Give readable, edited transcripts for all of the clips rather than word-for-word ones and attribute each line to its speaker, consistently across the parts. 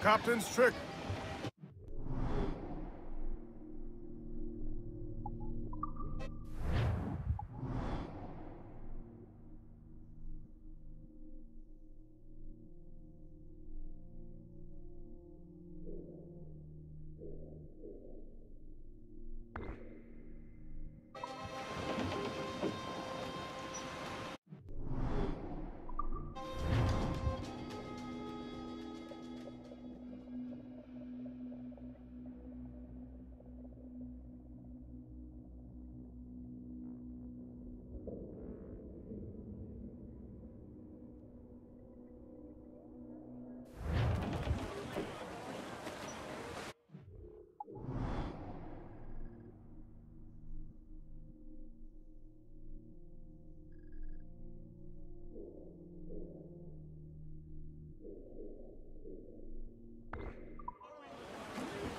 Speaker 1: captain's trick.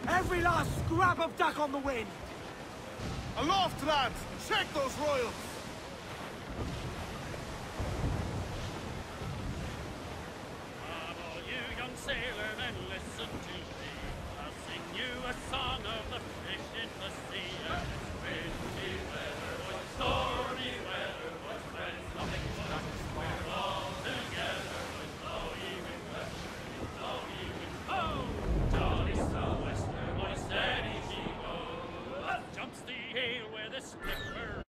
Speaker 2: Every last scrap of duck on the wind!
Speaker 1: Aloft, lads! Check those royals!
Speaker 3: Come all you young sailors and listen to me. I'll sing you a song of the fish in the sea. And it's windy weather, but stormy weather, but friends nothing but we're all together. With blowy wind westerly, blowy wind oh! Jolly sou'wester, boy, steady she goes. Up jumps the ale where the skipper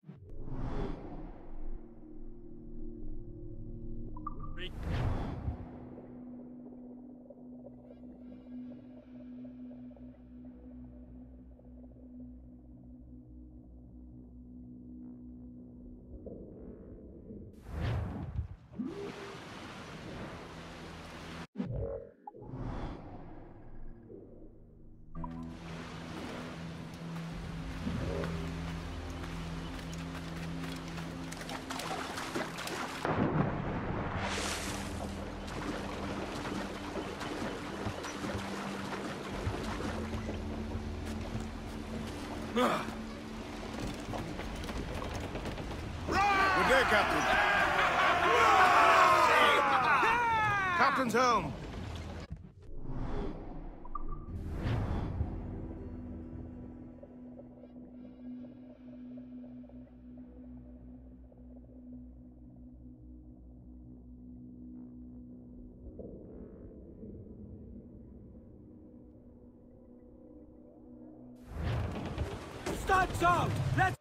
Speaker 1: Good day, Captain. Captain's helm.
Speaker 2: Studs out! Let's...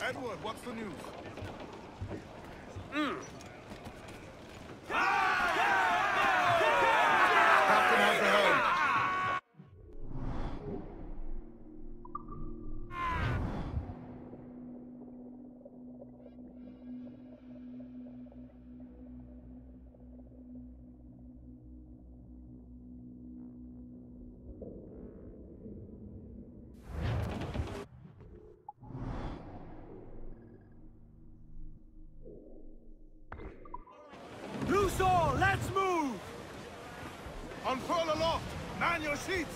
Speaker 1: Edward, what's the news? Captain has the helm.
Speaker 2: Loose all! Let's move!
Speaker 1: Unfurl aloft! Man your sheets!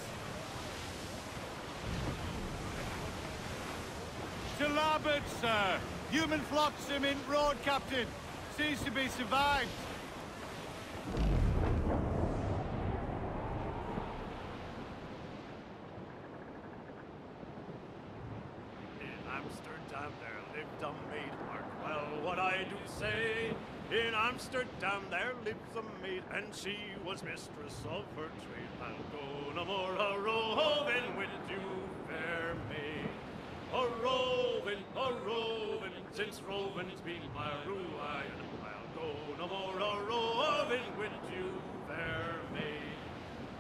Speaker 4: To larboard, sir. Human flotsam in broad, Captain. Seems to be survived.
Speaker 3: In Amsterdam there lived a maid, mark well what I do say. In Amsterdam there lives a maid, and she was mistress of her trade. I'll go no more a roving with you. rovings, rovings, be my ruai, and I'll go no more a roving with you, fair maid.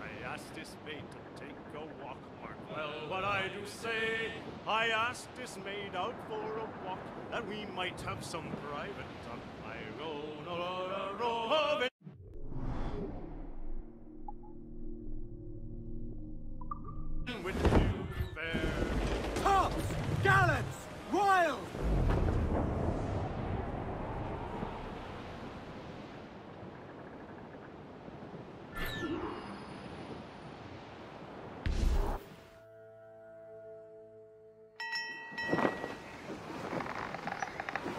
Speaker 3: I asked this maid to take a walk, mark well what I do say. I asked this maid out for a walk, that we might have some private talk. I go no more a roving. With you, fair.
Speaker 2: Tops! Gallants! Wild!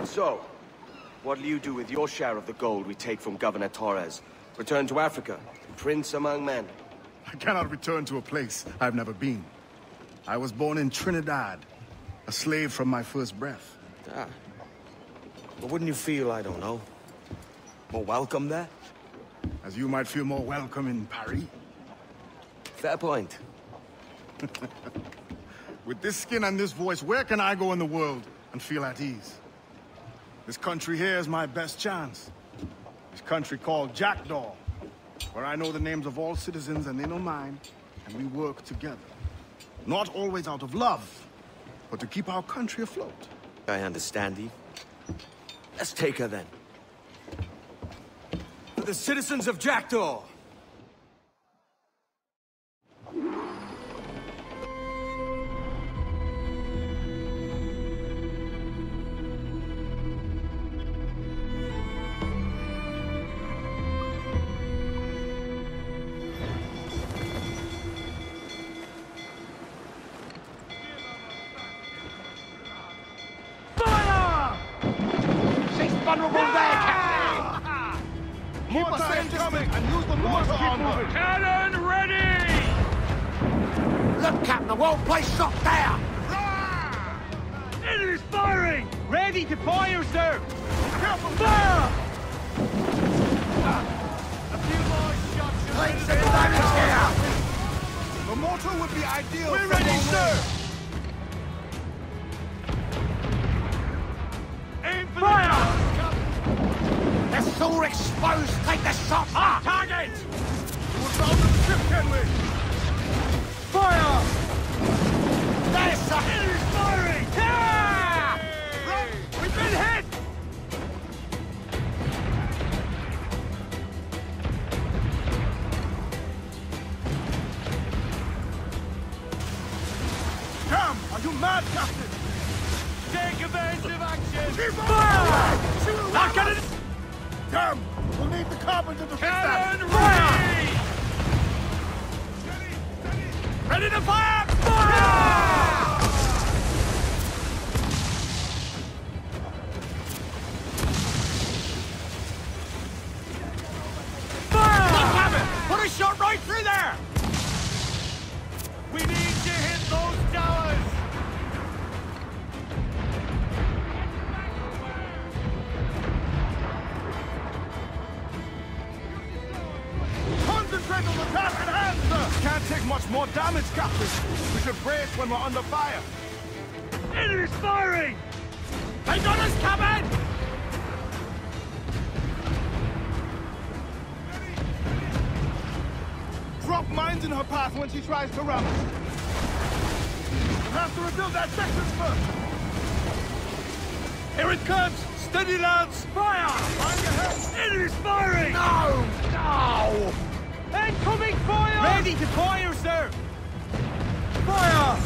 Speaker 5: So, what'll you do with your share of the gold we take from Governor Torres? Return to Africa, prince among men?
Speaker 1: I cannot return to a place I've never been. I was born in Trinidad, a slave from my first breath.
Speaker 5: Ah. But wouldn't you feel, I don't know, more welcome there?
Speaker 1: As you might feel more welcome in Paris.
Speaker 5: Fair point.
Speaker 1: With this skin and this voice, where can I go in the world and feel at ease? This country here is my best chance. This country called Jackdaw, where I know the names of all citizens and they know mine, and we work together. Not always out of love, but to keep our country afloat.
Speaker 5: I understand, Eve. Let's take her then. For the citizens of Jackdaw!
Speaker 2: Vulnerable there, Captain!
Speaker 1: Keep us coming and use the mortar on them!
Speaker 3: Cannon ready!
Speaker 2: Look, Captain, the whole place shot down!
Speaker 3: Enemy's firing!
Speaker 2: Ready to fire, sir!
Speaker 1: Careful!
Speaker 2: Fire!
Speaker 3: A few more shots.
Speaker 2: Planes and damage here!
Speaker 1: The mortar would be ideal.
Speaker 3: We're ready, sir! Aim for
Speaker 2: Fire!
Speaker 3: the
Speaker 2: They're so exposed! Take the shot!
Speaker 3: on target!
Speaker 1: We'll down to the ship, can we?
Speaker 2: Fire! There's some...
Speaker 3: Enemy's firing!
Speaker 2: Yeah!
Speaker 3: We've been hit!
Speaker 1: Damn! Are you mad, Captain?
Speaker 3: Take evasive action!
Speaker 2: Fire!
Speaker 3: Not gonna...
Speaker 1: Damn! We'll need the carpenter to fix
Speaker 3: Cannon
Speaker 1: that.
Speaker 3: ready! Ready to fire!
Speaker 2: Put a shot right through there!
Speaker 3: We need to hit those towers!
Speaker 1: Concentrate on the task at hand, sir! Can't take much more damage, Captain. We should brace when we're under fire.
Speaker 3: Enemy's firing!
Speaker 2: They got us coming!
Speaker 1: Drop mines in her path when she tries to run. We'll have to rebuild that section first.
Speaker 3: Here it comes! Steady, lads! Fire!
Speaker 1: Find your head.
Speaker 3: Enemy's firing!
Speaker 2: No! No!
Speaker 3: Incoming fire!
Speaker 2: Ready to fire, sir! Fire!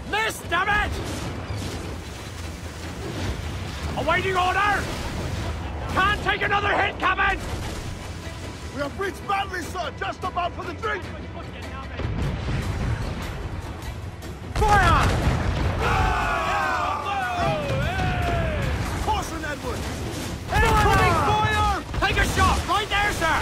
Speaker 2: Miss, damn it! Awaiting order! Can't take another hit, Captain!
Speaker 1: We have breached badly, sir. Just about for the drink.
Speaker 2: Fire!
Speaker 1: Caution, Edward.
Speaker 2: Incoming fire! Take a shot! Right there, sir!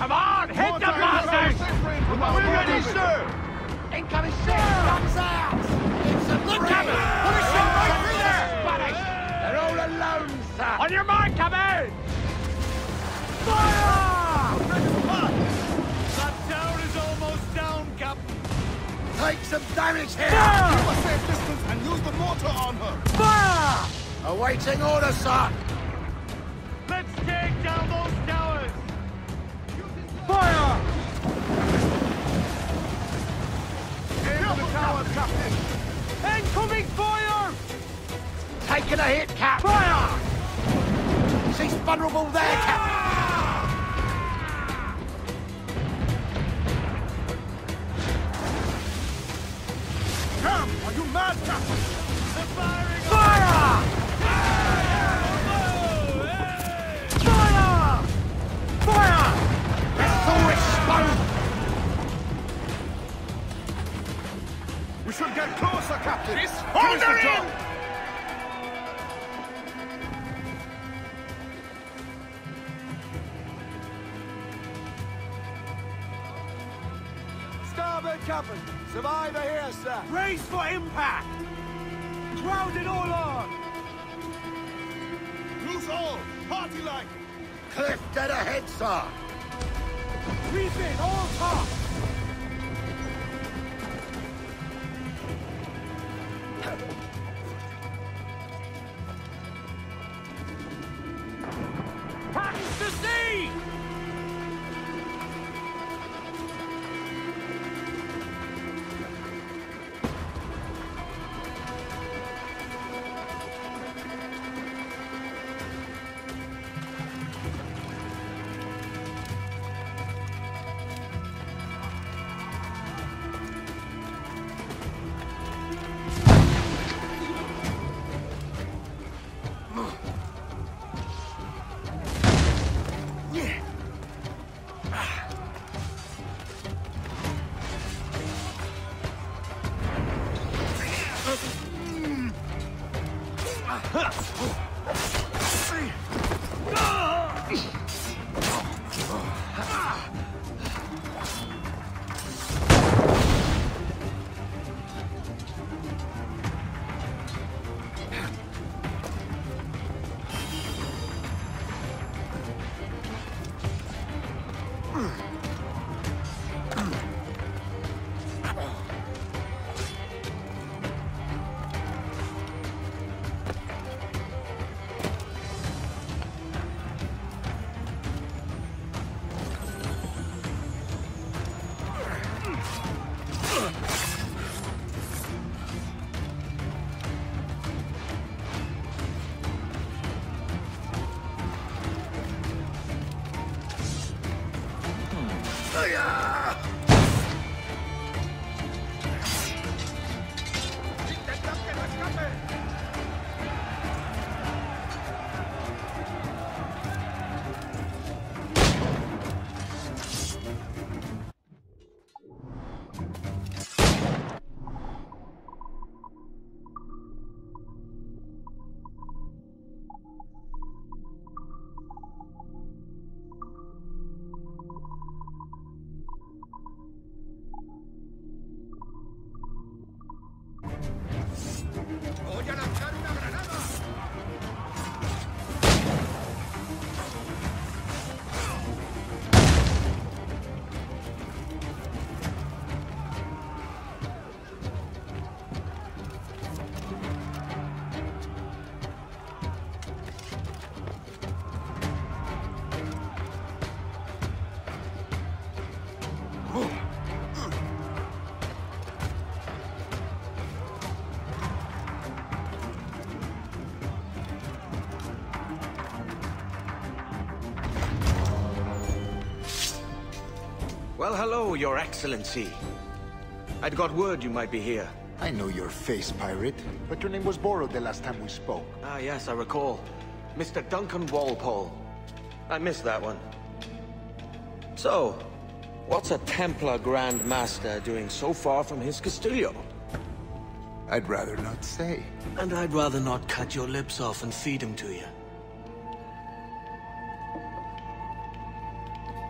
Speaker 2: Come on, hit the bastard!
Speaker 1: We're ready, sir!
Speaker 2: Incoming ship! Guns out! It's a look at me! Put a shot right through there! Spanish! They're all alone, sir! On your mark, come in! Fire!
Speaker 4: That town is almost down, Captain.
Speaker 2: Take some damage here!
Speaker 1: Keep a safe distance and use the mortar on her!
Speaker 2: Fire! Awaiting orders, sir!
Speaker 4: Let's take down those towers.
Speaker 2: Fire!
Speaker 1: Aim for the towers, Captain!
Speaker 2: Incoming fire! Taking a hit, Cap! Fire! She's vulnerable there, Cap!
Speaker 1: Come! Are you mad, Captain?
Speaker 4: They're firing.
Speaker 2: Fire! Fire! Fire! Let's all explode!
Speaker 1: We should get closer, Captain!
Speaker 2: Hold her in!
Speaker 4: Starboard, Captain. Survivor here, sir.
Speaker 2: Race for impact! Ground it all on!
Speaker 1: Loose all! Party like!
Speaker 2: Cliff dead ahead, sir! Reef in, all top! Patterns to sea!
Speaker 5: Well, hello, Your Excellency. I'd got word you might be here.
Speaker 6: I know your face, pirate, but your name was borrowed the last time we spoke.
Speaker 5: Ah, yes, I recall. Mr. Duncan Walpole. I missed that one. So, what's a Templar Grand Master doing so far from his Castillo?
Speaker 6: I'd rather not say.
Speaker 5: And I'd rather not cut your lips off and feed him to you.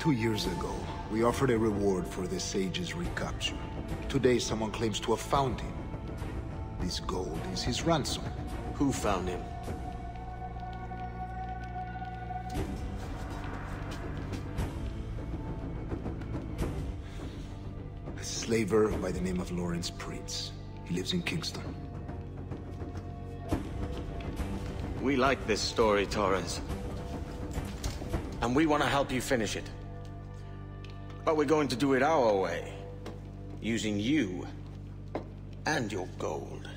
Speaker 6: 2 years ago, we offered a reward for the sage's recapture. Today, someone claims to have found him. This gold is his ransom.
Speaker 5: Who found him?
Speaker 6: A slaver by the name of Lawrence Prince. He lives in Kingston.
Speaker 5: We like this story, Torres. And we want to help you finish it. But we're going to do it our way. Using you and your gold.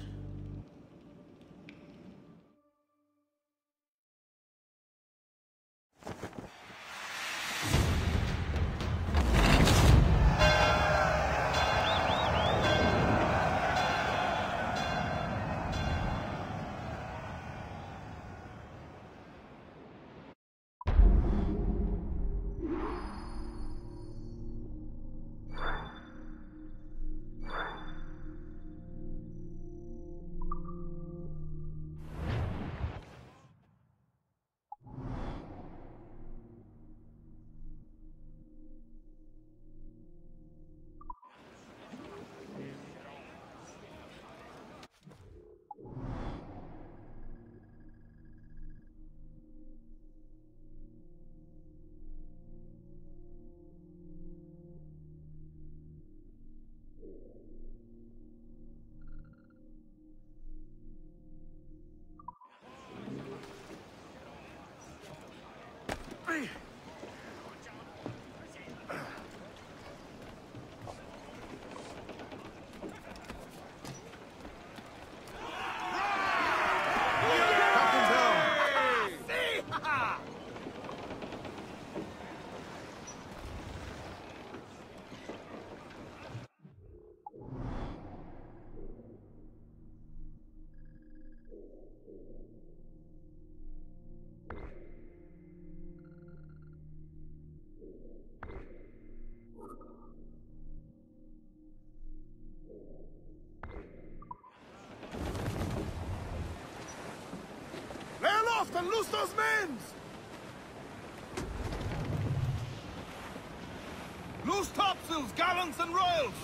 Speaker 1: And loose those men! Loose topsails, gallants and royals!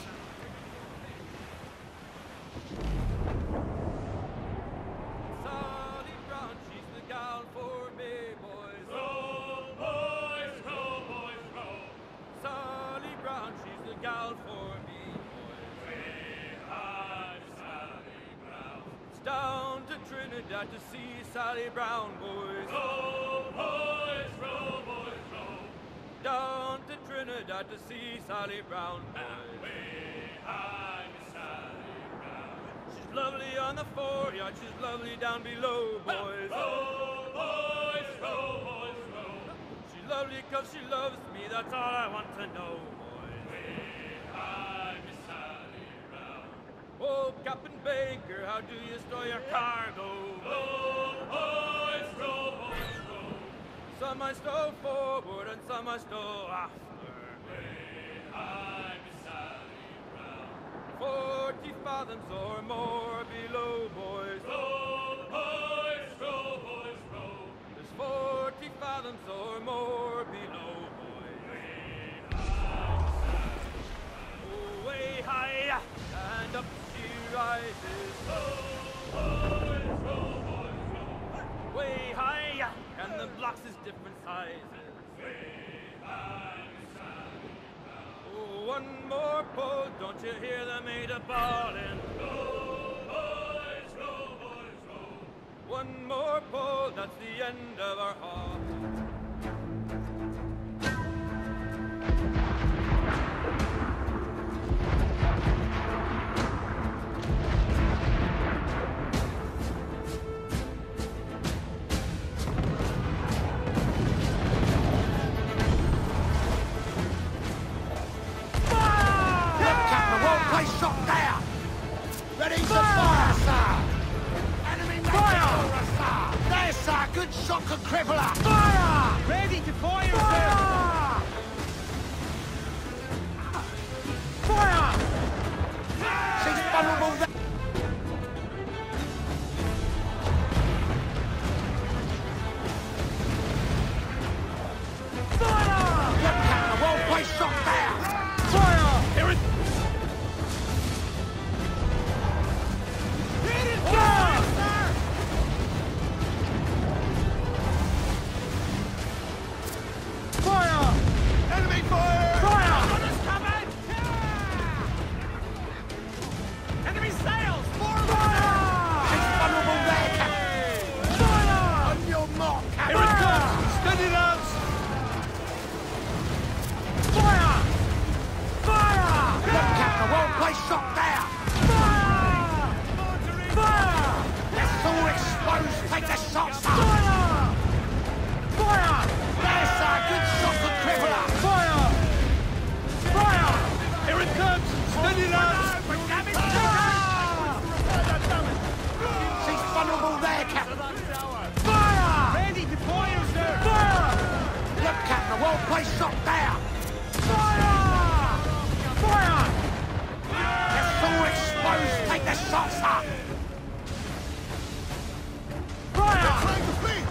Speaker 3: Sally Brown, she's the gal for me, boys. Row, boys, row, boys, row. Sally Brown, she's the gal for me, boys. Way high, Sally Brown. It's down to Trinidad to see Sally Brown, boys. Row, boys, row, boys, row. Down to Trinidad to see Sally Brown, boys. And way high, Sally Brown. She's lovely on the foreyard, she's lovely down below, boys. Row, boys, row, boys, row. She's lovely 'cause she loves me, that's all I want to know, boys. Way high, Sally Brown. Oh, Captain Baker, how do you store your cargo? Row, boys, row, boys, row. Some I stow forward and some I stow after. Way high, Sally Brown. 40 fathoms or more below, boys. Row, boys, row, boys, row. There's 40 fathoms or more below, boys. Way high, Sally Brown. Oh, way high, and up she rises. Row, boys, row, boys, row. Way high, and the blocks is different sizes. Way high, Sally Brown. Oh, one more pull, don't you hear the mate a-bawling? Row, boys, row, boys, row. One more pull, that's the end of our haul.
Speaker 2: Shot there! Ready to fire, sir! Enemy fire! Sir! There, sir! Good shot could cripple her! Fire! Ready to fire, fire! Fire! She's vulnerable there! Fire! Look at the shot, sir!
Speaker 1: They're trying to flee!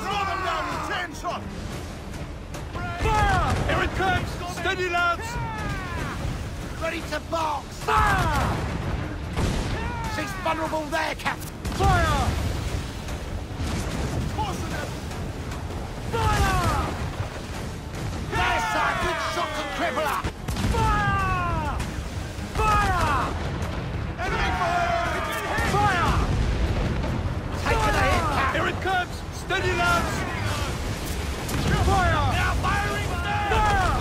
Speaker 1: Throw them down with 10 shots!
Speaker 4: Fire! Here it comes! Steady, lads!
Speaker 2: Ready to box! Fire! She's vulnerable there, Captain!
Speaker 4: Fire!
Speaker 1: Forcing them!
Speaker 2: Fire! There's sir! Good shock and crippler! Fire! Fire!
Speaker 1: Enemy fire!
Speaker 2: Fire! Taking a hit, Cap!
Speaker 4: Here it comes! Steady, lads! Fire!
Speaker 2: Now firing, sir!
Speaker 4: Fire!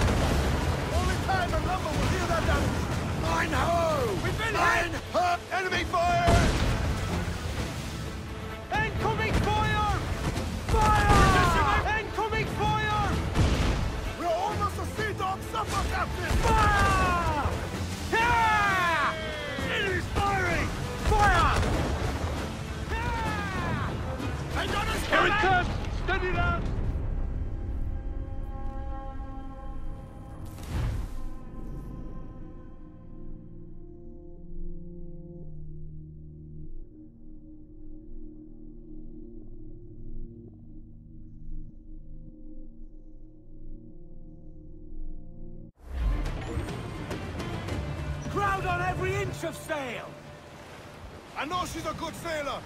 Speaker 1: Only time and number will hear that damage!
Speaker 2: Mine ho!
Speaker 1: We've been
Speaker 2: Mine
Speaker 1: hit!
Speaker 2: ho!
Speaker 1: Enemy fire!
Speaker 4: Incoming fire!
Speaker 2: Fire!
Speaker 4: Incoming fire!
Speaker 1: We're almost a sea dog supper, Captain!
Speaker 2: Fire! Yeah!
Speaker 4: Enemy's firing!
Speaker 2: Fire!
Speaker 1: I got us
Speaker 4: Here it comes! Steady, lads!
Speaker 2: Crowd on every inch of sail!
Speaker 1: I know she's a good sailor!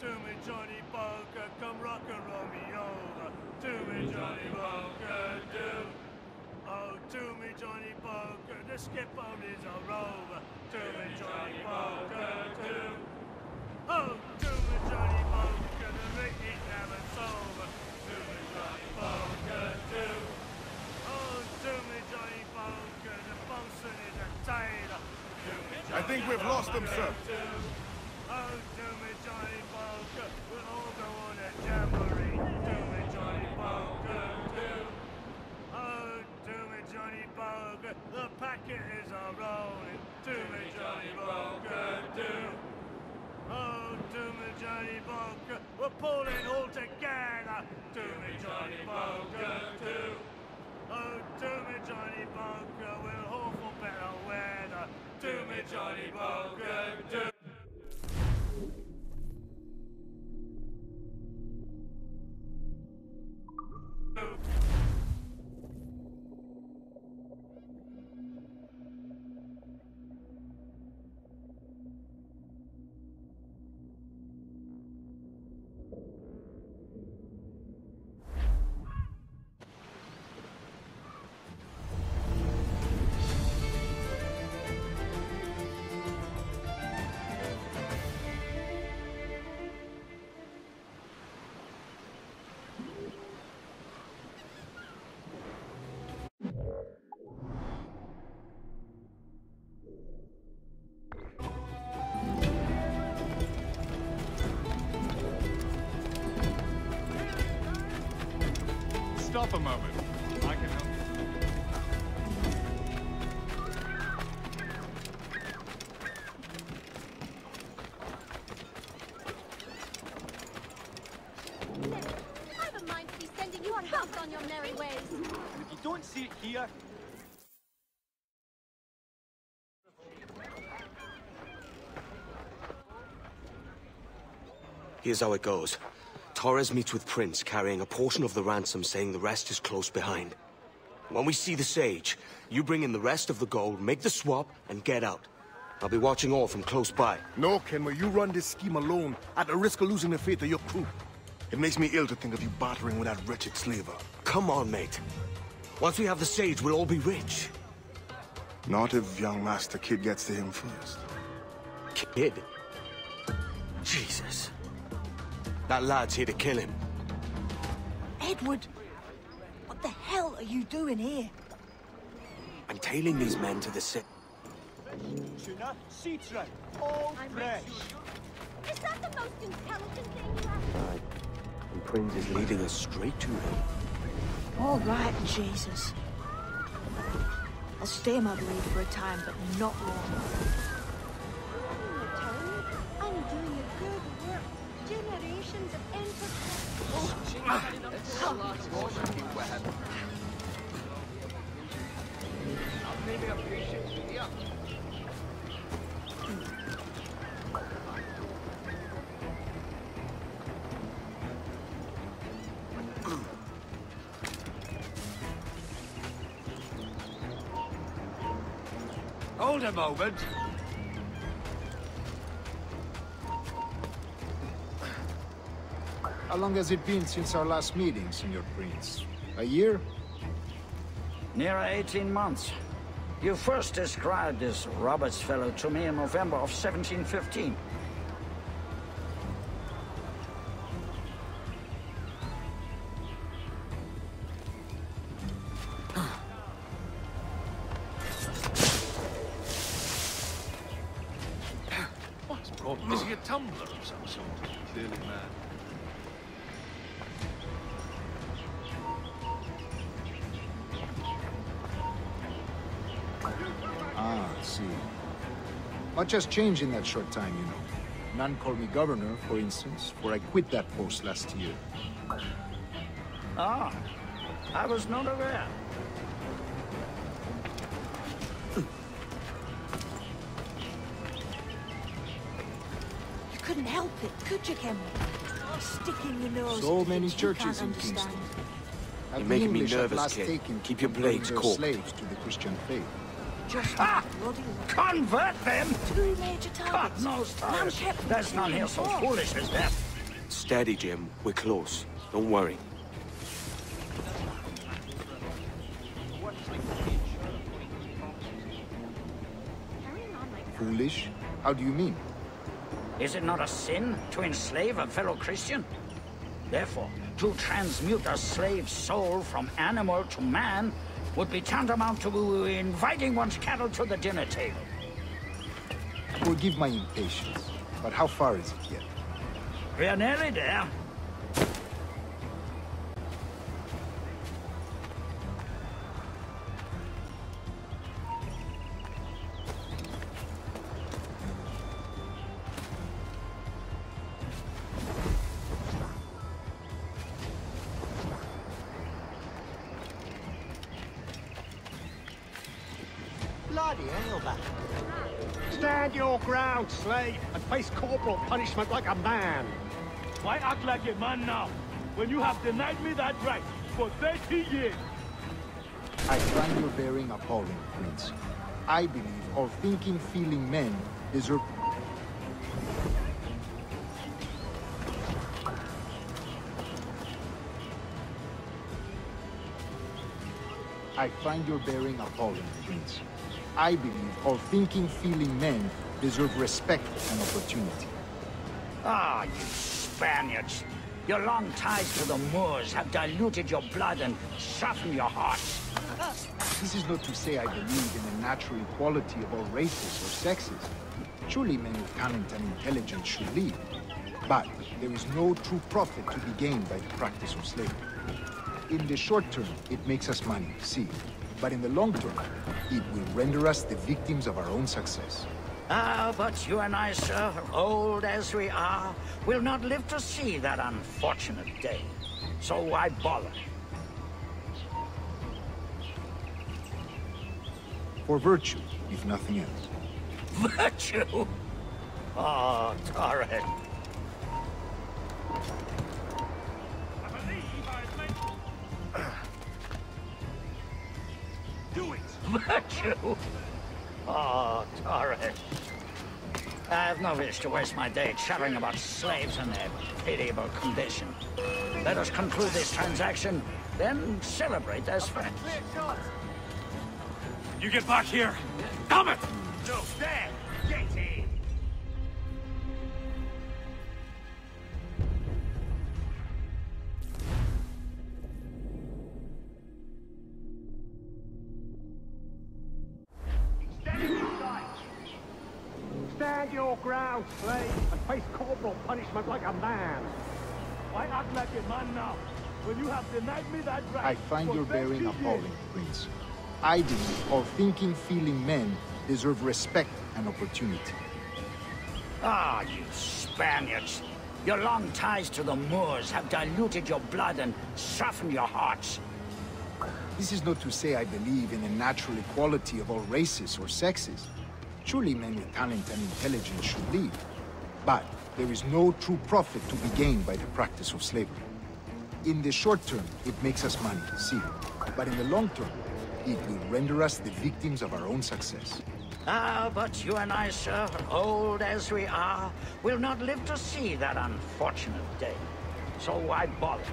Speaker 4: To me, Johnny Poker, come rock and roll me over. To me, Johnny Poker, do. Oh, to me, Johnny Poker, the skipper is a rover. To me, Johnny Poker, do. Oh, to me, Johnny Poker, the rig is never sober. To me, Johnny Poker, do. Oh, to me, Johnny Poker, the bosun is a tailor. To me,
Speaker 1: I think we've lost them, sir.
Speaker 4: Oh, do me, Johnny Poker, we'll all go on a jamboree. Do me, Johnny Poker, do. Oh, do me, Johnny Poker, the packet is a rolling. Do me, Johnny Poker, do. Oh, do me, Johnny Poker, we're pulling all together. Do me, Johnny Poker, do. Oh, do me, Johnny Poker, we'll haul for better weather. Do me, Johnny Poker, do. Stop a moment. I can help you.
Speaker 7: I have a mind to be sending you both on your merry ways.
Speaker 4: And if you don't see it here,
Speaker 5: Here's how it goes. Torres meets with Prince, carrying a portion of the ransom, saying the rest is close behind. When we see the sage, you bring in the rest of the gold, make the swap, and get out. I'll be watching all from close by.
Speaker 1: No, Kenway, you run this scheme alone, at the risk of losing the faith of your crew. It makes me ill to think of you bartering with that wretched slaver.
Speaker 5: Come on, mate. Once we have the sage, we'll all be rich.
Speaker 1: Not if young Master Kid gets to him first.
Speaker 5: Kid? Jesus. That lad's here to kill him.
Speaker 8: Edward, what the hell are you doing here?
Speaker 5: I'm tailing these men to the city.
Speaker 7: I'm fresh. Is that the most intelligent thing you have?
Speaker 5: And Prince is leading us straight to him.
Speaker 8: All right, Jesus. I'll stay my blade for a time, but not long.
Speaker 7: I'm doing a good work. Generations of
Speaker 2: Hold a moment.
Speaker 6: How long has it been since our last meeting, Senor Prince? A year?
Speaker 9: Near 18 months. You first described this Roberts fellow to me in November of 1715.
Speaker 2: What's the problem? Is he a tumbler of some sort? Clearly mad.
Speaker 6: Ah, I see. Much has changed in that short time, you know. None called me governor, for instance, for I quit that post last year.
Speaker 9: Ah, I was not aware.
Speaker 8: You couldn't help it, could you, Cameron? Sticking your nose
Speaker 6: So
Speaker 8: in
Speaker 6: many
Speaker 8: things you
Speaker 6: churches
Speaker 8: can't
Speaker 6: in
Speaker 8: understand.
Speaker 6: Kingston.
Speaker 5: You're
Speaker 6: Have
Speaker 5: making
Speaker 6: the
Speaker 5: me
Speaker 6: English at
Speaker 5: nervous,
Speaker 6: last
Speaker 5: kid.
Speaker 6: taken to
Speaker 5: Keep your
Speaker 6: converting
Speaker 5: blades
Speaker 6: their
Speaker 5: corked.
Speaker 6: slaves to the Christian faith.
Speaker 8: Just
Speaker 9: Ah!
Speaker 8: bloody luck.
Speaker 9: Convert them!
Speaker 8: 2 major
Speaker 9: God
Speaker 8: targets.
Speaker 9: knows, Torres.
Speaker 8: Kept
Speaker 9: There's none here so foolish as that.
Speaker 5: Steady, Jim. We're close. Don't worry.
Speaker 7: carrying on like that.
Speaker 6: Foolish? How do you mean?
Speaker 9: Is it not a sin to enslave a fellow Christian? Therefore, to transmute a slave's soul from animal to man would be tantamount to inviting one's cattle to the dinner table.
Speaker 6: Forgive my impatience, but how far is it yet?
Speaker 9: We are nearly there.
Speaker 2: Bloody hell, man. Stand your ground, slave, and face corporal punishment like a man.
Speaker 4: Why act like a man now, when you have denied me that right for 30 years?
Speaker 6: I find your bearing appalling, Prince. I believe all thinking, feeling men deserve... I find your bearing appalling, Prince. I believe all thinking, feeling men deserve respect and opportunity.
Speaker 9: Ah, you Spaniards. Your long ties to the Moors have diluted your blood and softened your hearts.
Speaker 6: This is not to say I believe in the natural equality of all races or sexes. Surely men of talent and intelligence should lead. But there is no true profit to be gained by the practice of slavery. In the short term, it makes us money, see. But in the long term, it will render us the victims of our own success.
Speaker 9: Ah, but you and I, sir, old as we are, will not live to see that unfortunate day. So why bother?
Speaker 6: For virtue, if nothing else.
Speaker 9: Virtue? Oh, Torres.
Speaker 4: Do it!
Speaker 9: Virtue? Oh, Torres. I have no wish to waste my day chattering about slaves and their pitiable condition. Let us conclude this transaction, then celebrate as friends.
Speaker 4: You get back here! Damn it! No, stand! Get in!
Speaker 10: Stand your ground, slave, and face corporal punishment like a man.
Speaker 4: Why act like a man now, when you have denied me that right?
Speaker 6: I find
Speaker 4: for
Speaker 6: your bearing
Speaker 4: 20
Speaker 6: appalling,
Speaker 4: years?
Speaker 6: Prince. I believe all thinking, feeling men deserve respect and opportunity.
Speaker 9: Ah, you Spaniards. Your long ties to the Moors have diluted your blood and softened your hearts.
Speaker 6: This is not to say I believe in the natural equality of all races or sexes. Surely men with talent and intelligence should lead. But there is no true profit to be gained by the practice of slavery. In the short term, it makes us money, see. But in the long term, it will render us the victims of our own success.
Speaker 9: Ah, but you and I, sir, old as we are, will not live to see that unfortunate day. So why bother?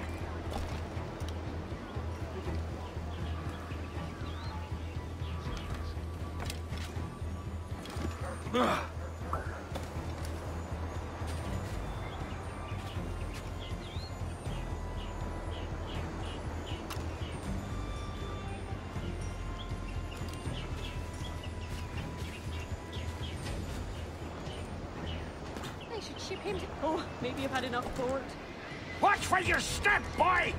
Speaker 7: I should ship him to... Oh, maybe I've had enough port.
Speaker 9: Watch where you step, boy!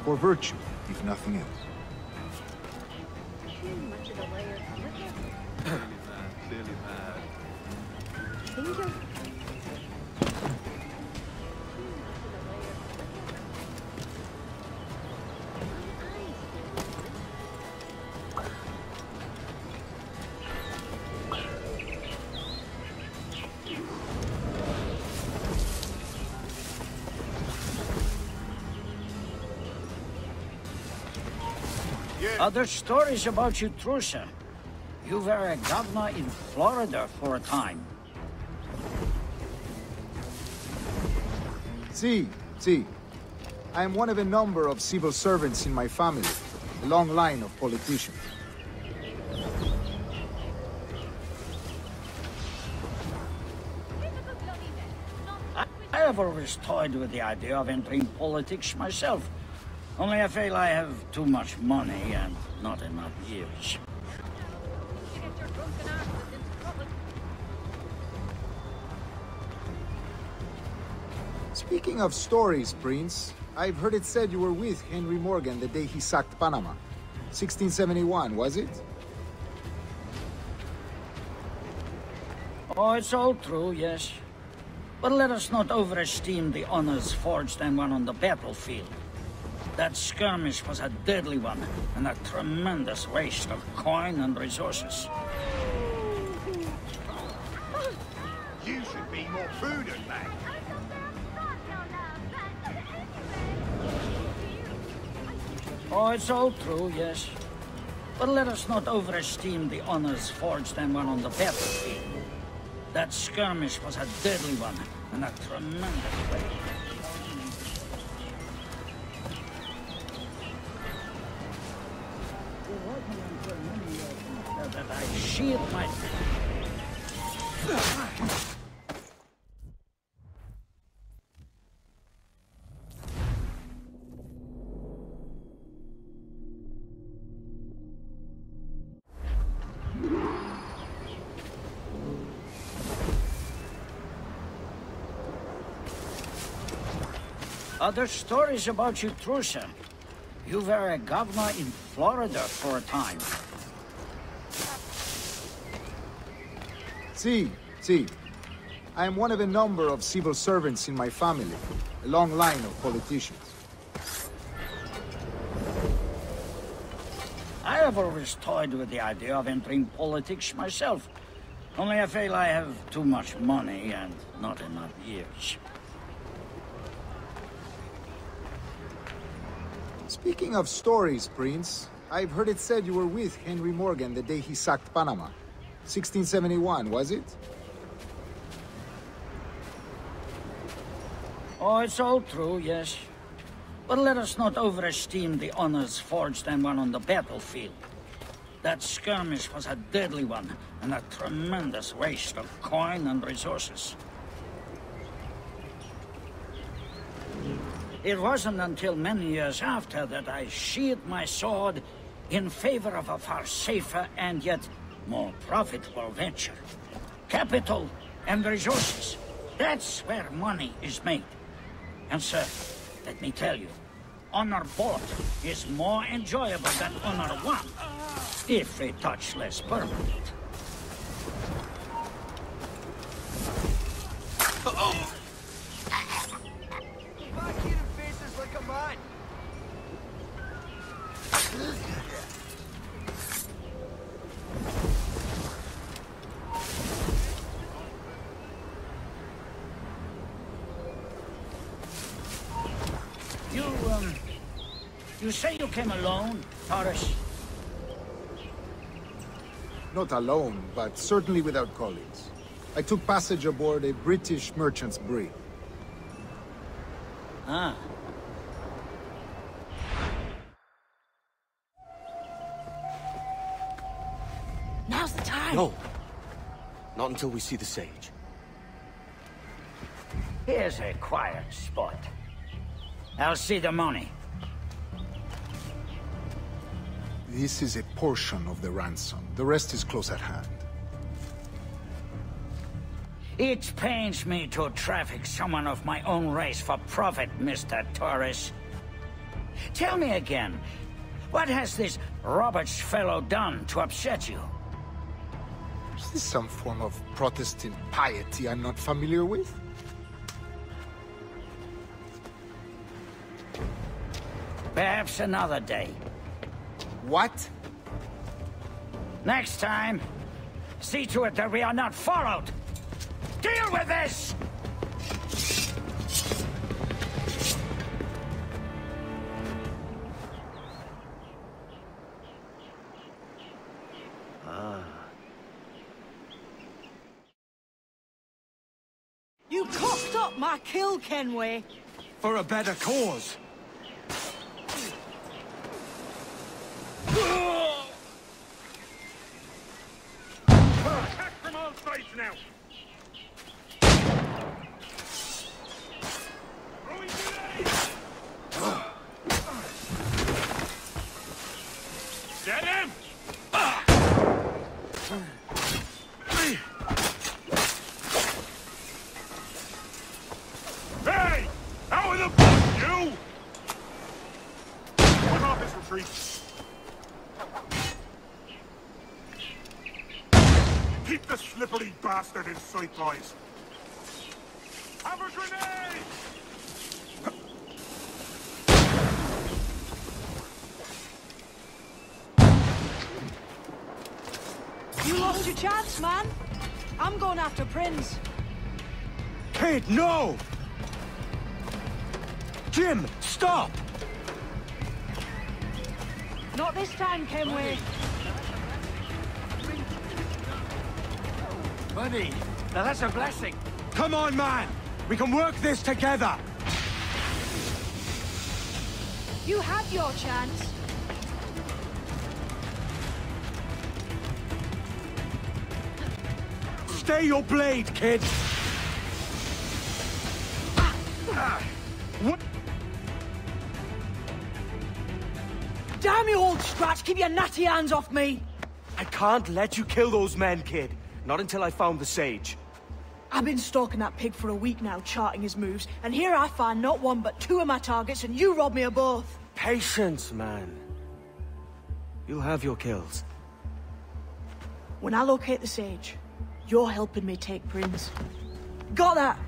Speaker 6: For virtue, if nothing else.
Speaker 7: Too much of the layer.
Speaker 4: Clearly mad.
Speaker 7: Think you're...
Speaker 9: Other stories about you, Trusa. You were a governor in Florida for a time.
Speaker 6: See. I am one of a number of civil servants in my family, a long line of politicians.
Speaker 9: I have always toyed with the idea of entering politics myself. Only I feel I have too much money and not enough years.
Speaker 7: You get your drunken asses into trouble.
Speaker 6: Speaking of stories, Prince, I've heard it said you were with Henry Morgan the day he sacked Panama. 1671, was it?
Speaker 9: Oh, it's all true, yes. But let us not overesteem the honors forged and won on the battlefield. That skirmish was a deadly one, and a tremendous waste of coin and resources.
Speaker 2: You should be more prudent, man.
Speaker 9: Oh, it's all true, yes. But let us not overesteem the honors forged and won on the battlefield. That skirmish was a deadly one, and a tremendous waste. That I shield my... Other stories about you, Trusa. You were a governor in Florida for a time.
Speaker 6: See. I am one of a number of civil servants in my family, a long line of politicians.
Speaker 9: I have always toyed with the idea of entering politics myself. Only I feel I have too much money and not enough years.
Speaker 6: Speaking of stories, Prince, I've heard it said you were with Henry Morgan the day he sacked Panama. 1671, was it?
Speaker 9: Oh, it's all true, yes. But let us not overesteem the honors forged and won on the battlefield. That skirmish was a deadly one, and a tremendous waste of coin and resources. It wasn't until many years after that I sheathed my sword in favor of a far safer and yet more profitable venture. Capital and resources. That's where money is made. And sir, let me tell you, honor bought is more enjoyable than honor won, if a touch less permanent.
Speaker 2: Faces like a man.
Speaker 9: You say you came alone, Taurus?
Speaker 6: Not alone, but certainly without colleagues. I took passage aboard a British merchant's brig.
Speaker 9: Ah.
Speaker 8: Now's the time.
Speaker 5: No. Not until we see the sage.
Speaker 9: Here's a quiet spot. I'll see the money.
Speaker 6: This is a portion of the ransom. The rest is close at hand.
Speaker 9: It pains me to traffic someone of my own race for profit, Mr. Torres. Tell me again, what has this Roberts fellow done to upset you?
Speaker 6: Is this some form of Protestant piety I'm not familiar with?
Speaker 9: Perhaps another day.
Speaker 6: What?
Speaker 9: Next time, see to it that we are not followed. Deal with this!
Speaker 8: You cocked up my kill, Kenway.
Speaker 2: For a better cause.
Speaker 4: Attack from all sides now! Throwing grenades! Get him! Hey! How in the fuck, you? Put off his retreat. Keep the slippery bastard in sight, boys. Have a grenade!
Speaker 8: You lost your chance, man. I'm going after Prince.
Speaker 2: Kid, no! Jim, stop!
Speaker 8: Not this time, Kenway.
Speaker 2: Money. Now that's a blessing. Come on, man. We can work this together.
Speaker 8: You had your chance.
Speaker 2: Stay your blade, kid. What?
Speaker 8: Damn you, old scratch! Keep your natty hands off me!
Speaker 2: I can't let you kill those men, kid. Not until I found the sage.
Speaker 8: I've been stalking that pig for a week now, charting his moves, and here I find not one but two of my targets, and you robbed me of both.
Speaker 2: Patience, man. You'll have your kills.
Speaker 8: When I locate the sage, you're helping me take Prince. Got that?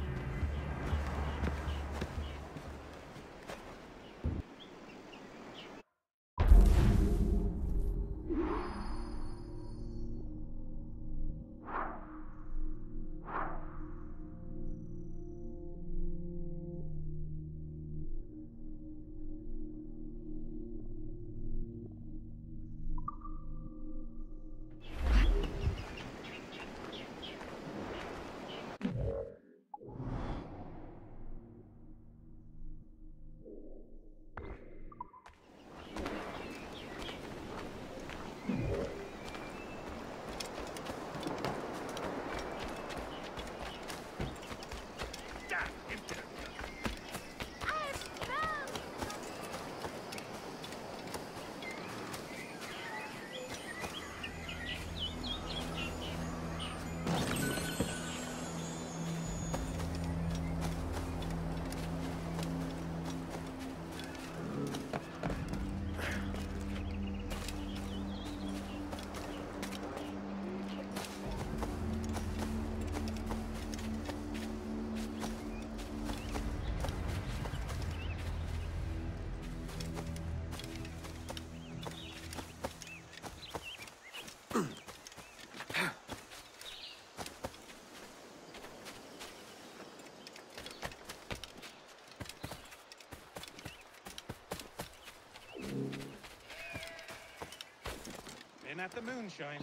Speaker 10: at the moonshine.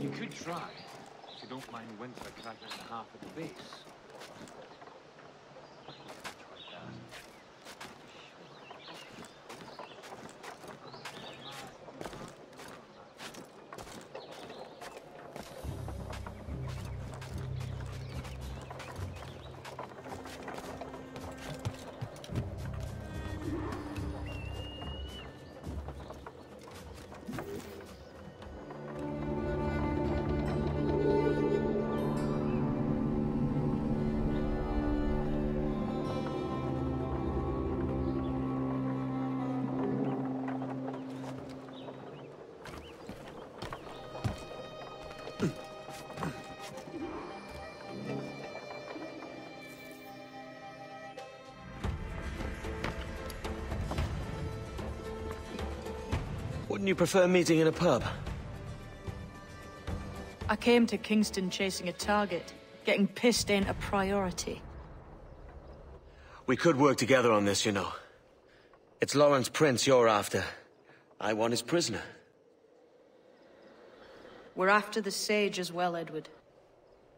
Speaker 11: You could try, if you don't mind winter cracking in half at the base.
Speaker 5: Wouldn't you prefer meeting in a pub?
Speaker 8: I came to Kingston chasing a target. Getting pissed ain't a priority.
Speaker 5: We could work together on this, you know. It's Lawrence Prince you're after. I want his prisoner.
Speaker 8: We're after the sage as well, Edward.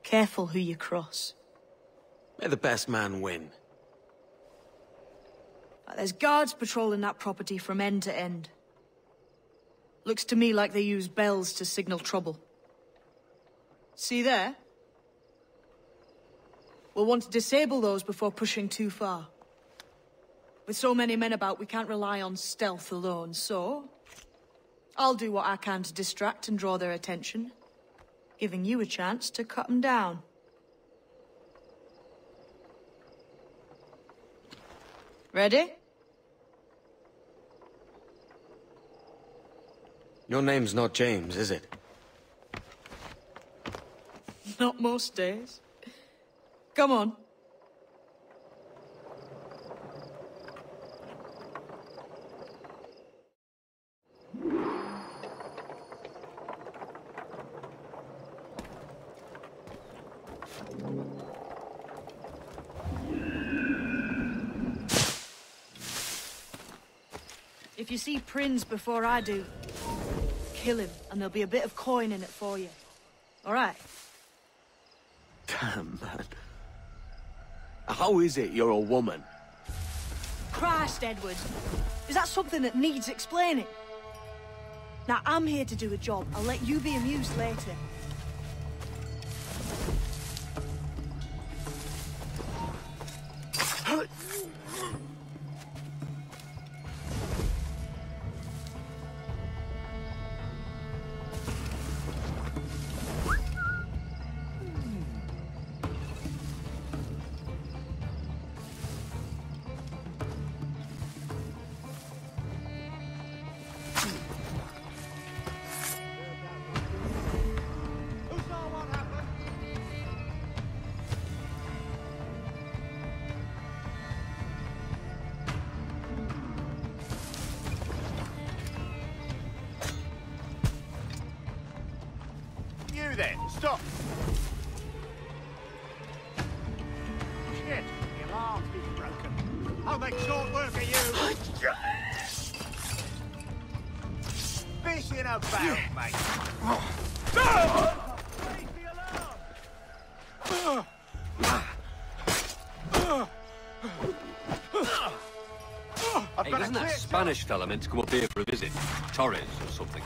Speaker 8: Careful who you cross.
Speaker 5: May the best man win.
Speaker 8: There's guards patrolling that property from end to end. Looks to me like they use bells to signal trouble. See there? We'll want to disable those before pushing too far. With so many men about, we can't rely on stealth alone, so... I'll do what I can to distract and draw their attention, giving you a chance to cut them down. Ready?
Speaker 5: Your name's not James, is it?
Speaker 8: Not most days. Come on. If you see Prince before I do, kill him, and there'll be a bit of coin in it for you. All right?
Speaker 5: Damn, man. How is it you're a woman?
Speaker 8: Christ, Edward. Is that something that needs explaining? Now, I'm here to do a job. I'll let you be amused later.
Speaker 2: Then, stop! Shit, the alarm's been broken. I'll make short work of you. Fishing about, mate. Raise the alarm!
Speaker 12: Hey, wasn't that Spanish fella meant to come up here for a visit? Torres or something?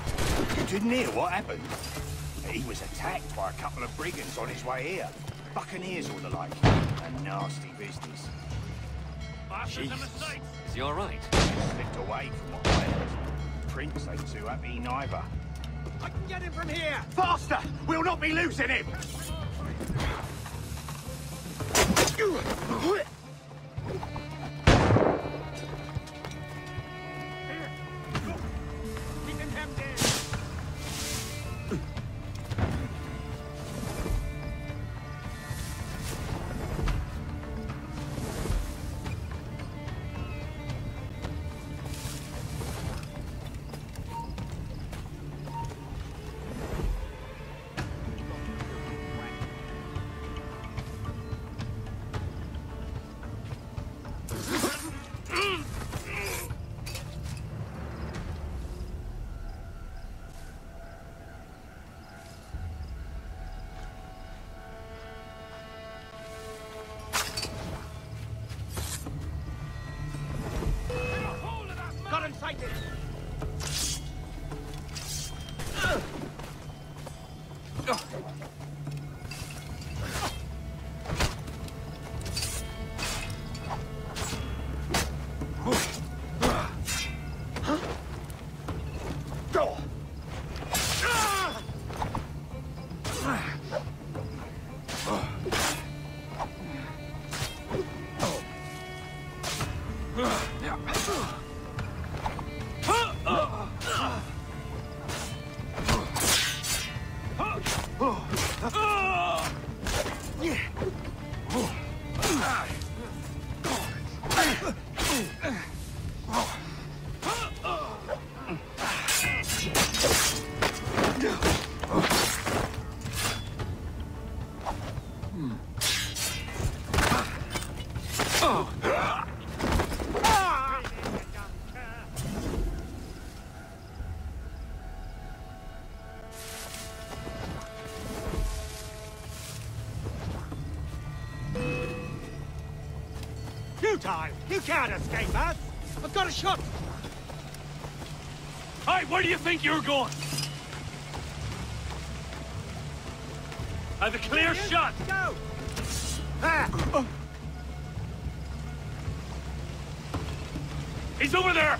Speaker 2: You didn't hear what happened? He was attacked by a couple of brigands on his way here. Buccaneers or the like. A nasty business.
Speaker 12: Jesus. Is he all right?
Speaker 2: Slipped away from what I heard. Prince ain't too happy neither. I can get him from here! Faster! We'll not be losing him!
Speaker 10: Time. You can't escape us! I've got a shot!
Speaker 12: Hey, where do you think you're going? I have a clear shot!
Speaker 10: Go! Ah.
Speaker 12: He's over there!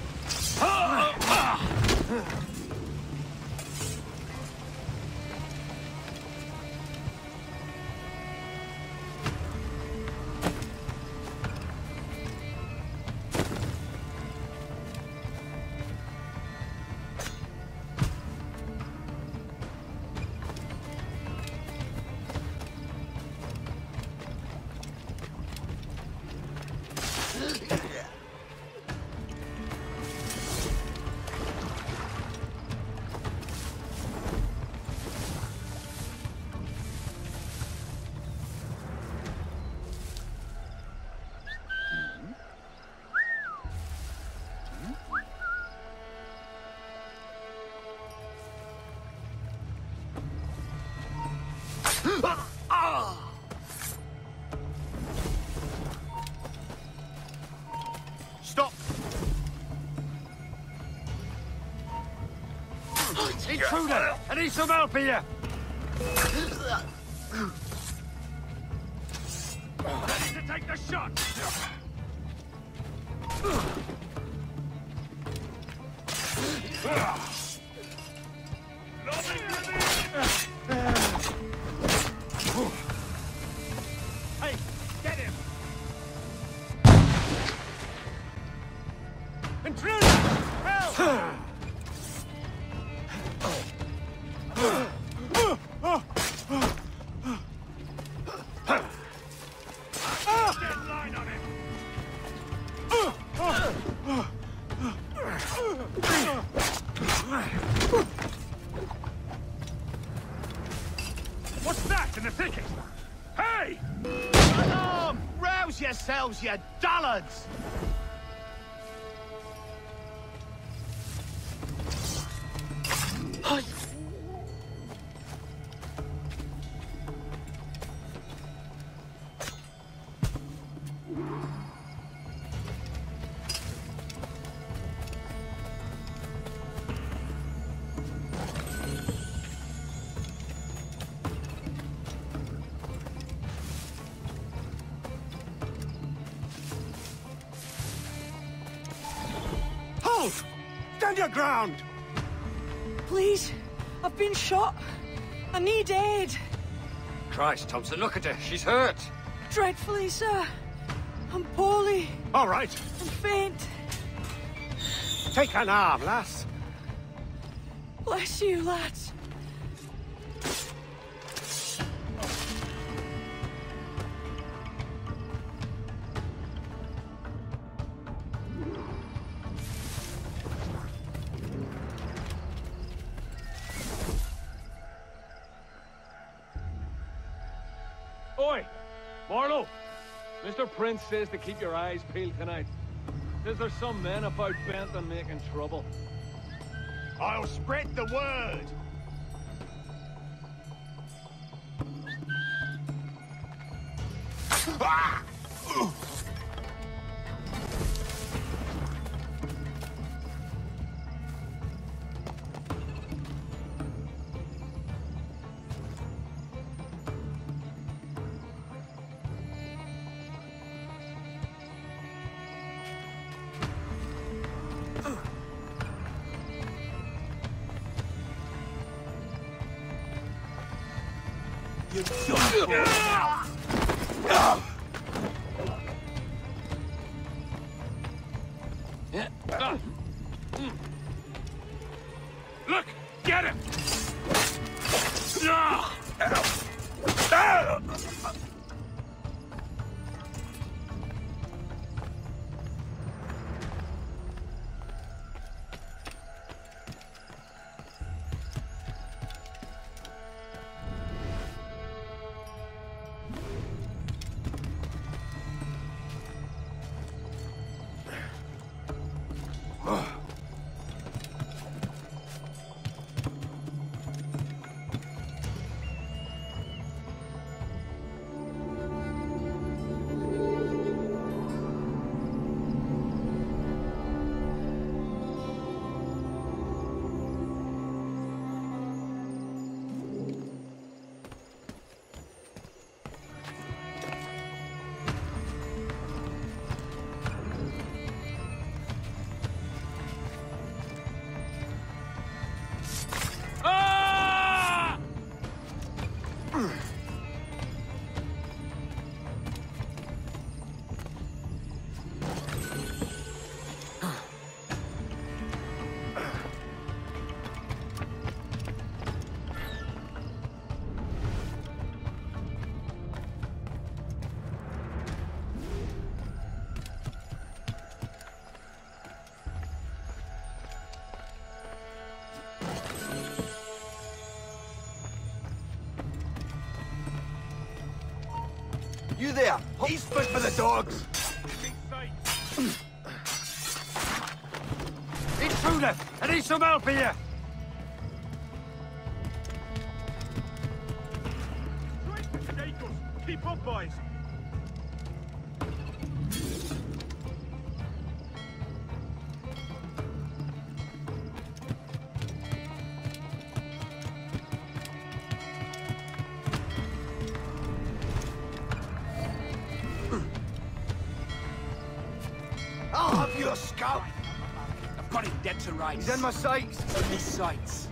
Speaker 10: Stop! Intruder! I need some help here!
Speaker 12: Ready to take the shot!
Speaker 10: Hey, get him! Intruder! Help!
Speaker 12: Get line on him! What's that in the thicket? Hey!
Speaker 10: Alarm! Rouse yourselves, you dullards!
Speaker 2: Halt! Stand your ground!
Speaker 8: Please, I've been shot. I need aid.
Speaker 12: Christ, Thompson, look at her. She's hurt.
Speaker 8: Dreadfully, sir. I'm poorly.
Speaker 2: All right.
Speaker 8: I'm faint.
Speaker 2: Take an arm, lass.
Speaker 8: Bless you, lads.
Speaker 11: Oi! Marlowe! Mr. Prince says to keep your eyes peeled tonight. Says there's some men about bent on making trouble.
Speaker 10: I'll spread the word!
Speaker 11: Look! Get him!
Speaker 2: You there! He's fit for the dogs!
Speaker 11: Intruder! I need some help here! Keep up, boys!
Speaker 2: I'll have your scalp!
Speaker 10: I've got him dead to rights.
Speaker 2: He's in my sights!
Speaker 10: In his sights.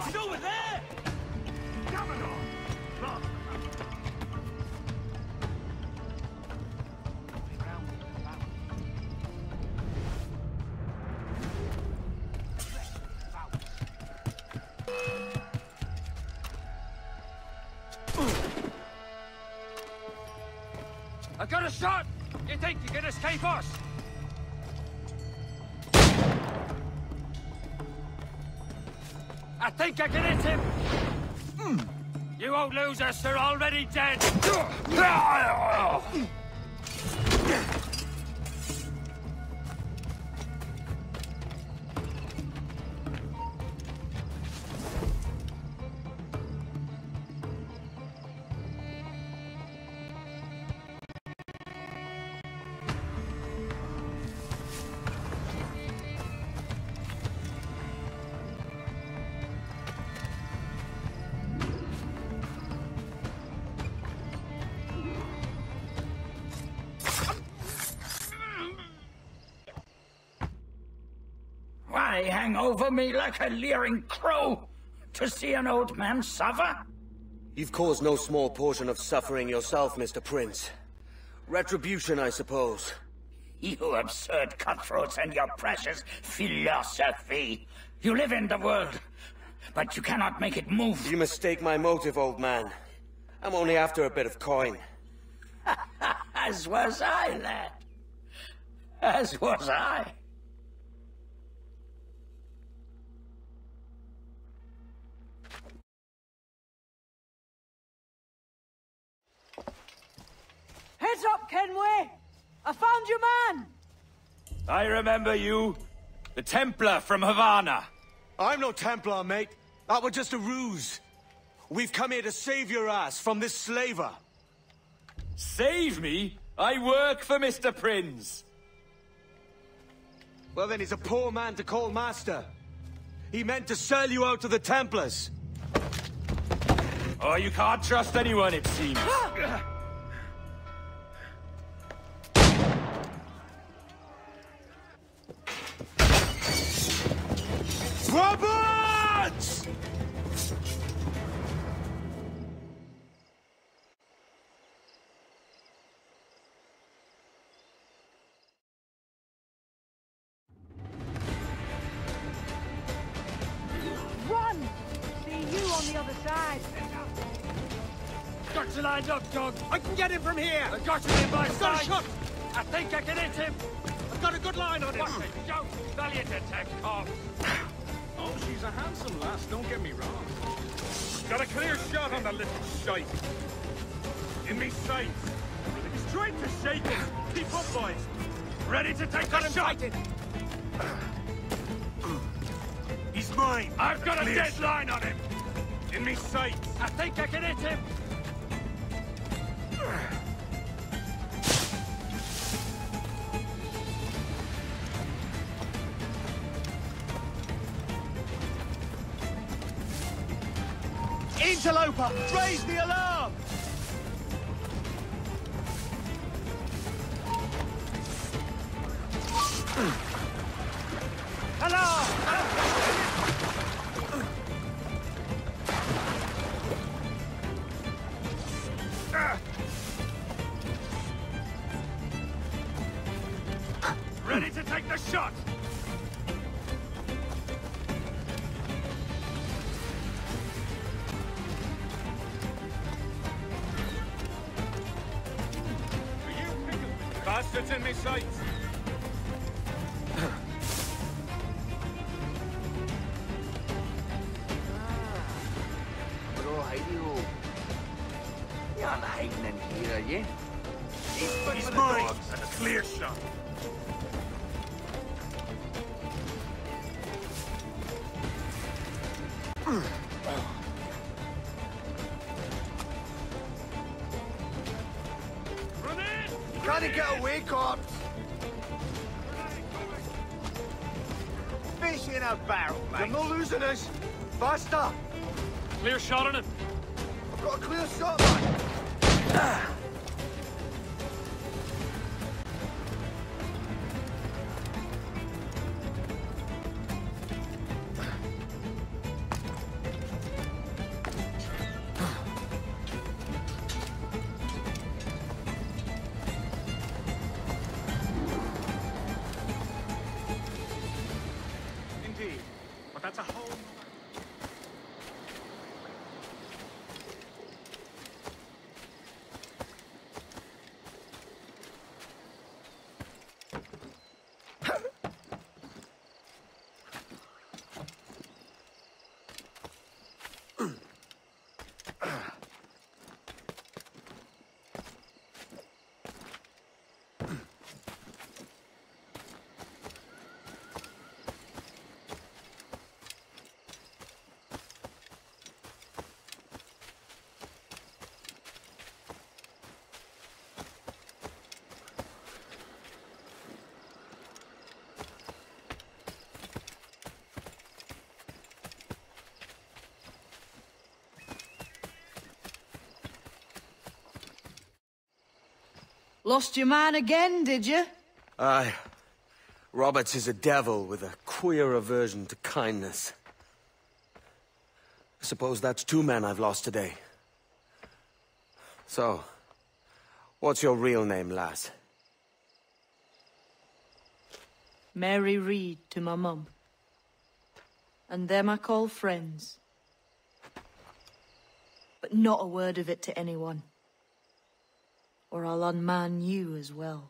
Speaker 2: He's over there! Coming on!
Speaker 11: I got a shot! You think you can escape us? I think I can hit him! You old losers are already dead!
Speaker 9: Why hang over me like a leering crow to see an old man suffer?
Speaker 5: You've caused no small portion of suffering yourself, Mr. Prince. Retribution, I suppose.
Speaker 9: You absurd cutthroats and your precious philosophy. You live in the world, but you cannot make it move.
Speaker 5: You mistake my motive, old man. I'm only after a bit of coin.
Speaker 9: As was I, lad. As was I.
Speaker 8: Heads up, Kenway! I found your man!
Speaker 11: I remember you. The Templar from Havana.
Speaker 5: I'm no Templar, mate. That was just a ruse. We've come here to save your ass from this slaver.
Speaker 11: Save me? I work for Mr. Prince.
Speaker 5: Well, then he's a poor man to call master. He meant to sell you out to the Templars.
Speaker 11: Oh, you can't trust anyone, it seems.
Speaker 2: Roberts!
Speaker 10: Run! See you on the other side.
Speaker 2: Got you lined up, Doug. I can get him from here.
Speaker 11: I got you in my
Speaker 2: Got a
Speaker 11: sight.
Speaker 2: shot.
Speaker 11: I think I can hit him.
Speaker 2: I've got a good line on him.
Speaker 11: What a joke. Valiant attack, Cobb.
Speaker 13: Oh, she's a handsome lass, don't get me wrong. Got a clear shot on the little shite. In me sights. He's trying to shake us. Keep up, boys. Ready to take the shot.
Speaker 2: He's mine.
Speaker 13: I've got a dead line on him. In me sights.
Speaker 11: I think I can hit him.
Speaker 2: Interloper, raise the alarm!
Speaker 13: Ready to take the shot. Bastards in me sights.
Speaker 2: Bro, hidey-ho. You're not hiding in here, are you? He's mine.
Speaker 13: A clear shot.
Speaker 2: Can't he get away, corpse? Fish in a barrel, mate. You're not losing us. Faster.
Speaker 11: Clear shot on him.
Speaker 2: I've got a clear shot, man.
Speaker 13: Indeed. But that's a whole...
Speaker 8: Lost your man again, did you?
Speaker 5: Aye. Roberts is a devil with a queer aversion to kindness. I suppose that's 2 men I've lost today. So, what's your real name, lass?
Speaker 8: Mary Reed to my mum. And them I call friends. But not a word of it to anyone. Or I'll unman you as well.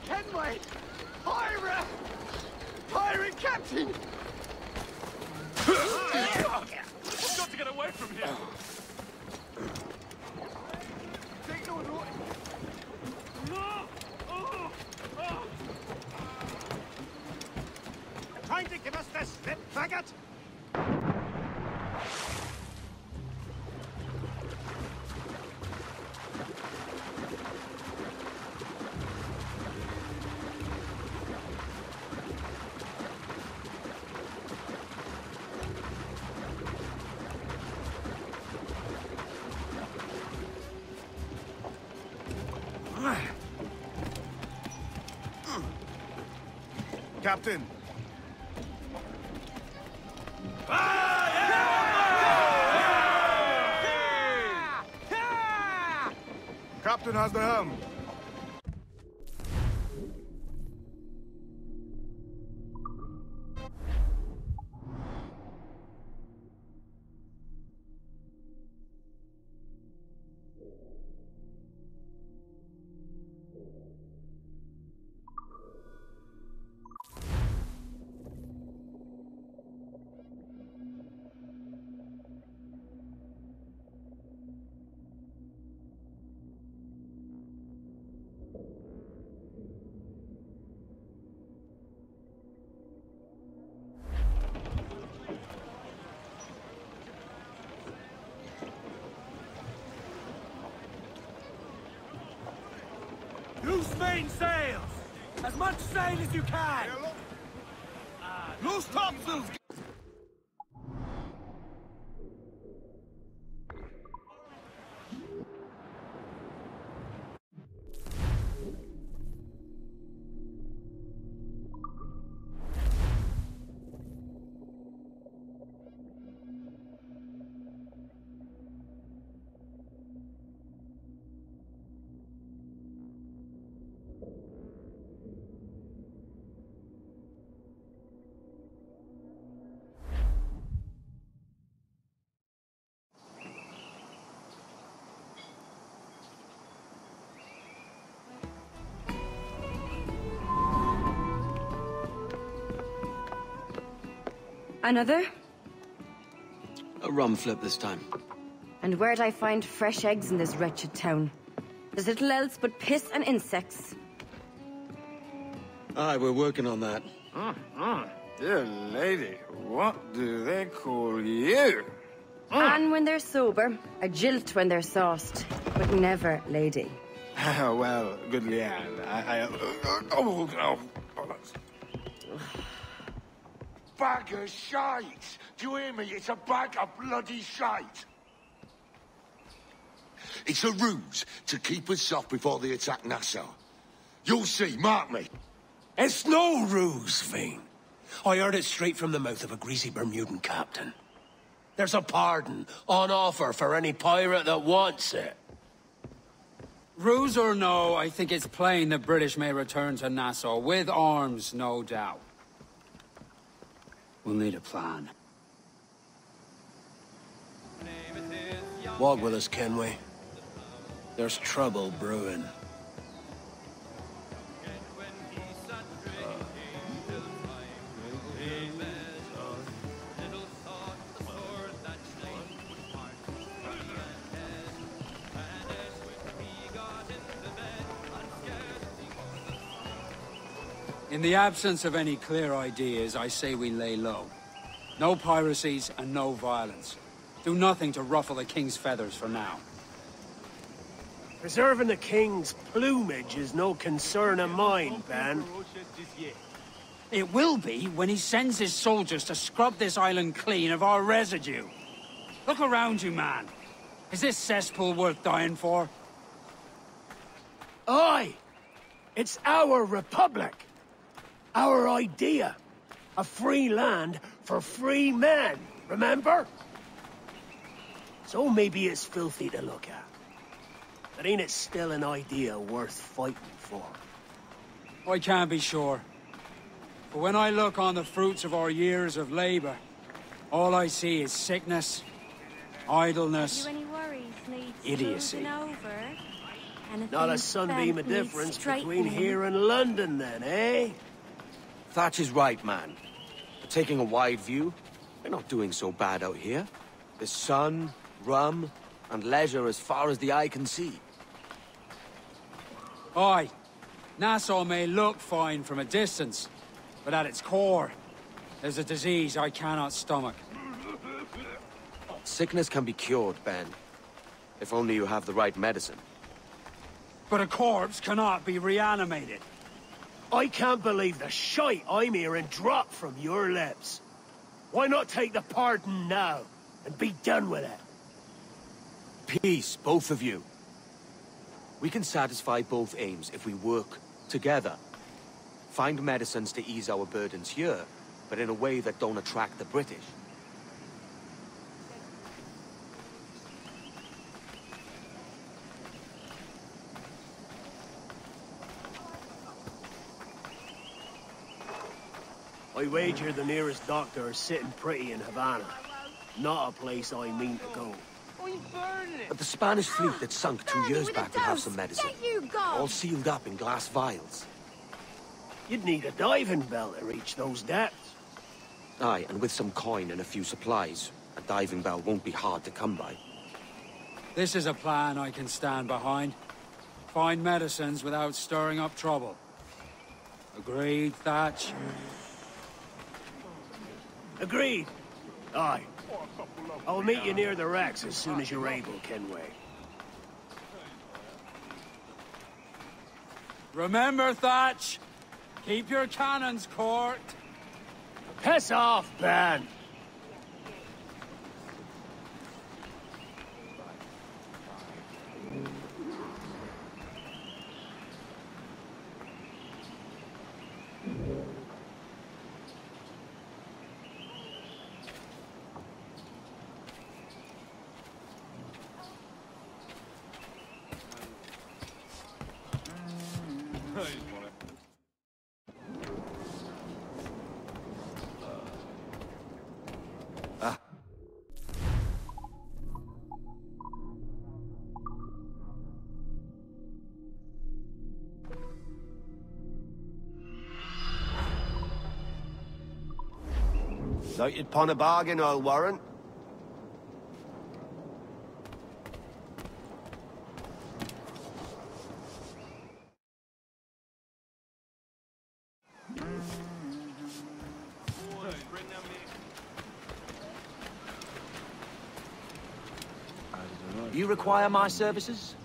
Speaker 2: Kenway! Pirate! Pirate captain!
Speaker 13: I've got to get away from here!
Speaker 2: Take no notice! Trying to give us the slip, faggot?
Speaker 1: Captain. Captain has the helm.
Speaker 2: Loose main sails! As much sail as you can!
Speaker 1: Loose topsails!
Speaker 14: Another?
Speaker 5: A rum flip this time.
Speaker 14: And where'd I find fresh eggs in this wretched town? There's little else but piss and insects.
Speaker 5: Aye, we're working on that.
Speaker 15: Dear lady, what do they call you?
Speaker 14: And when they're sober, a jilt when they're sauced, but never lady.
Speaker 15: Well, good lad, oh, bollocks.
Speaker 2: Bag of shite! Do you hear me? It's a bag of bloody shite! It's a ruse to keep us soft before they attack Nassau. You'll see, mark me.
Speaker 16: It's no ruse, Fiend. I heard it straight from the mouth of a greasy Bermudan captain. There's a pardon on offer for any pirate that wants it.
Speaker 17: Ruse or no, I think it's plain the British may return to Nassau, with arms, no doubt. We'll need a plan.
Speaker 16: Walk with us, Kenway. There's trouble brewing.
Speaker 17: In the absence of any clear ideas, I say we lay low. No piracies and no violence. Do nothing to ruffle the king's feathers for now.
Speaker 16: Preserving the king's plumage is no concern of mine, Ben.
Speaker 17: It will be when he sends his soldiers to scrub this island clean of our residue. Look around you, man. Is this cesspool worth dying for?
Speaker 16: Aye! It's our republic! Our idea! A free land for free men, remember? So maybe it's filthy to look at. But ain't it still an idea worth fighting for?
Speaker 17: I can't be sure. But when I look on the fruits of our years of labor, all I see is sickness, idleness,
Speaker 14: Have you any worries, needs
Speaker 17: idiocy.
Speaker 14: over? Anything
Speaker 16: Not a sunbeam of difference between here and London, then, eh?
Speaker 5: Thatch is right, man. But taking a wide view, we're not doing so bad out here. There's sun, rum, and leisure as far as the eye can see.
Speaker 17: Aye. Nassau may look fine from a distance, but at its core, there's a disease I cannot stomach.
Speaker 5: Sickness can be cured, Ben. If only you have the right medicine.
Speaker 17: But a corpse cannot be reanimated.
Speaker 16: I can't believe the shite I'm hearing drop from your lips. Why not take the pardon now, and be done with it?
Speaker 5: Peace, both of you. We can satisfy both aims if we work together. Find medicines to ease our burdens here, but in a way that don't attract the British.
Speaker 16: I wager the nearest doctor is sitting pretty in Havana. Not a place I mean to go.
Speaker 5: But the Spanish fleet that sunk 2 years back would have some medicine. All sealed up in glass vials.
Speaker 16: You'd need a diving bell to reach those depths.
Speaker 5: Aye, and with some coin and a few supplies, a diving bell won't be hard to come by.
Speaker 17: This is a plan I can stand behind. Find medicines without stirring up trouble. Agreed, Thatch?
Speaker 16: Agreed. Aye. I'll meet you near the wrecks as soon as you're able, Kenway.
Speaker 17: Remember, Thatch, keep your cannons corked.
Speaker 16: Piss off, Ben!
Speaker 18: Lighted upon a bargain, I'll warrant.
Speaker 19: You require my services?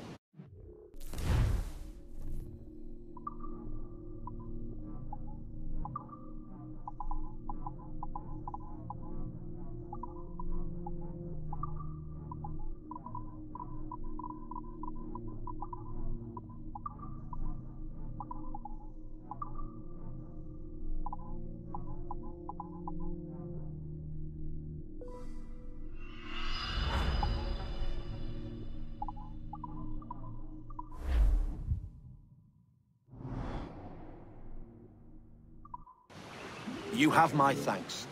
Speaker 18: You have my thanks.